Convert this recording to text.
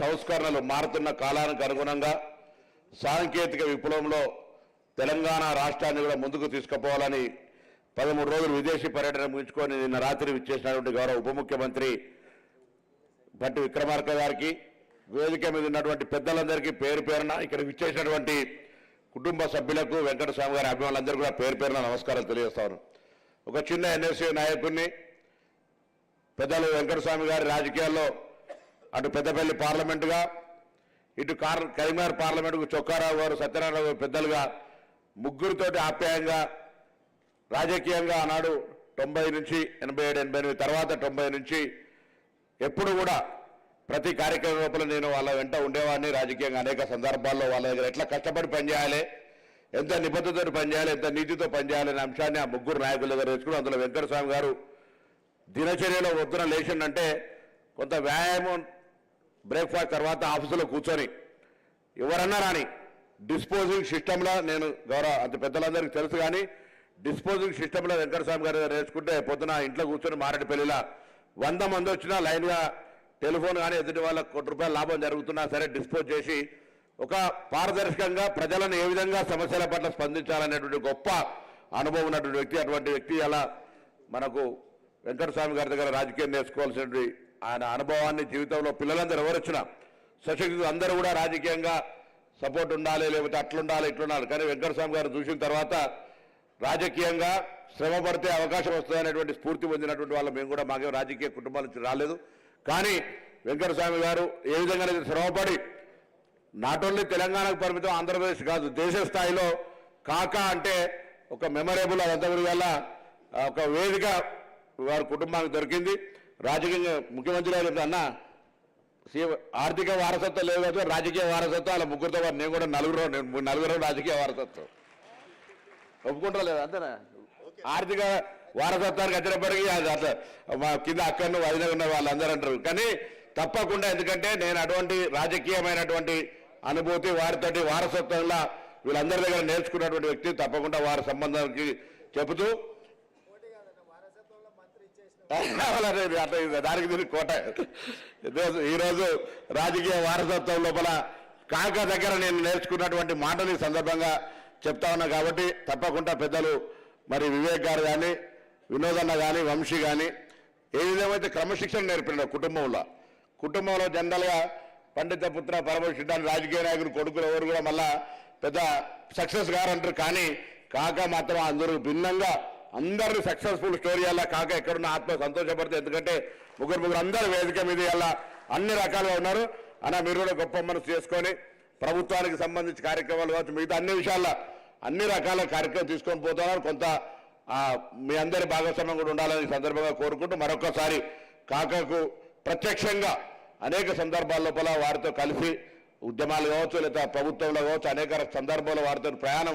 సంస్కరణలు మారుతున్న కాలానికి అనుగుణంగా సాంకేతిక విప్లవంలో తెలంగాణ రాష్ట్రాన్ని కూడా ముందుకు తీసుకుపోవాలని 13 రోజులు విదేశీ పర్యటన ముగించుకొని నిన్న రాత్రి విచ్చేసినటువంటి గౌరవ ఉప ముఖ్యమంత్రి భట్టి విక్రమార్క గారికి, వేదిక మీద ఉన్నటువంటి పెద్దలందరికీ పేరు పేరున ఇక్కడ విచ్చేసినటువంటి కుటుంబ సభ్యులకు, వెంకటస్వామి గారి అభిమానులందరూ కూడా పేరు పేరున నమస్కారాలు తెలియజేస్తాను. ఒక చిన్న ఎన్ఎస్యూ నాయకుడిని, పెద్దలు వెంకటస్వామి గారి రాజకీయాల్లో అటు పెద్దపల్లి పార్లమెంటుగా, ఇటు కరీంనగర్ పార్లమెంటుకు చొక్కారావు గారు, సత్యనారాయణ గారు పెద్దలుగా ముగ్గురితోటి ఆప్యాయంగా రాజకీయంగా ఆనాడు 90 నుంచి 87, 88 తర్వాత 90 నుంచి ఎప్పుడు కూడా ప్రతి కార్యక్రమం లోపల నేను వాళ్ళ వెంట ఉండేవాడిని. రాజకీయంగా అనేక సందర్భాల్లో వాళ్ళ దగ్గర ఎట్లా కష్టపడి పనిచేయాలి, ఎంత నిబద్ధతతో పనిచేయాలి, ఎంత నీతితో పనిచేయాలి అనే అంశాన్ని ఆ ముగ్గురు నాయకుల దగ్గర తెచ్చుకుని, అందులో వెంకటస్వామి గారు దినచర్యలో పొద్దున లేచిందంటే కొంత వ్యాయామం, బ్రేక్ఫాస్ట్ తర్వాత ఆఫీసులో కూర్చొని ఎవరన్నా రాని డిస్పోజింగ్ సిస్టంలో, నేను గౌరవ అంత పెద్దలందరికీ తెలుసు కానీ డిస్పోజింగ్ సిస్టంలో వెంకటస్వామి గారు నేర్చుకుంటే పొద్దున ఇంట్లో కూర్చొని మారేడుపల్లిలో 100 మంది వచ్చినా లైన్గా టెలిఫోన్ కానీ ఎదుటి వాళ్ళకి ₹1 లాభం జరుగుతున్నా సరే డిస్పోజ్ చేసి ఒక పారదర్శకంగా ప్రజలను ఏ విధంగా సమస్యల పట్ల స్పందించాలనేటువంటి గొప్ప అనుభవం ఉన్నటువంటి వ్యక్తి. అటువంటి వ్యక్తి అలా మనకు వెంకటస్వామి గారి దగ్గర రాజకీయం నేర్చుకోవాల్సినటువంటి ఆయన అనుభవాన్ని జీవితంలో పిల్లలందరూ ఎవరు వచ్చినా సశక్తి అందరూ కూడా రాజకీయంగా సపోర్ట్ ఉండాలి, లేకపోతే అట్లుండాలి ఇట్లుండాలి. కానీ వెంకటస్వామి గారు చూసిన తర్వాత రాజకీయంగా శ్రమ పడితే అవకాశం వస్తుందనేటువంటి స్ఫూర్తి పొందినటువంటి వాళ్ళు మేము కూడా, మాకేం రాజకీయ కుటుంబాల నుంచి రాలేదు. కానీ వెంకటస్వామి గారు ఏ విధంగా శ్రమపడి నాట్ ఓన్లీ తెలంగాణకు పరిమితం, ఆంధ్రప్రదేశ్ కాదు దేశ స్థాయిలో కాకా అంటే ఒక మెమరబుల్ అదంతవరి వల్ల ఒక వేదిక వారి కుటుంబానికి దొరికింది. రాజకీయంగా ముఖ్యమంత్రి గారు అన్న ఆర్థిక వారసత్వం లేదు కదా, రాజకీయ వారసత్వం అలా ముగ్గురితో పాటు నేను కూడా నలుగురు రాజకీయ వారసత్వం ఒప్పుకుంటా లేదు అంతేనా. ఆర్థిక వారసత్వానికి వచ్చినప్పటికీ అది మా కింద అక్కడను వదిన ఉన్న వాళ్ళందరూ అంటారు. కానీ తప్పకుండా, ఎందుకంటే నేను అటువంటి రాజకీయమైనటువంటి అనుభూతి వారితోటి వారసత్వంలో వీళ్ళందరి దగ్గర నేర్చుకున్నటువంటి వ్యక్తి. తప్పకుండా వారి సంబంధానికి చెబుతూ దానికి దీనికి కోట. ఈరోజు రాజకీయ వారసత్వం లోపల కాక దగ్గర నేను నేర్చుకున్నటువంటి మాటలు ఈ సందర్భంగా చెప్తా ఉన్నా. కాబట్టి తప్పకుండా పెద్దలు మరి వివేక్ గారు కానీ, వినోదన్న కానీ, వంశీ కానీ ఏ విధమైతే క్రమశిక్షణ నేర్పినారు కుటుంబంలో జనరల్గా పండిత పుత్ర పరమశిష్టాన్ని రాజకీయ నాయకులు కొడుకులు ఎవరు కూడా మళ్ళా పెద్ద సక్సెస్ గారంటారు. కానీ కాక మాత్రం అందరూ భిన్నంగా అందరినీ సక్సెస్ఫుల్ స్టోరీ అలా కాక ఎక్కడున్న ఆత్మ సంతోషపడితే, ఎందుకంటే ముగ్గురు అందరూ వేదిక మీద అలా అన్ని రకాలుగా ఉన్నారు. అలా మీరు కూడా గొప్ప మనసు చేసుకొని ప్రభుత్వానికి సంబంధించి కార్యక్రమాలు కావచ్చు, మిగతా అన్ని విషయాల్లో అన్ని రకాల కార్యక్రమాలు తీసుకొని పోతున్నారు. కొంత మీ అందరి భాగస్వామ్యం కూడా ఉండాలని సందర్భంగా కోరుకుంటూ మరొకసారి కాకకు ప్రత్యక్షంగా అనేక సందర్భాల లోపల వారితో కలిసి ఉద్యమాలు కావచ్చు, లేదా ప్రభుత్వంలో కావచ్చు అనేక సందర్భాల్లో వారితో ప్రయాణం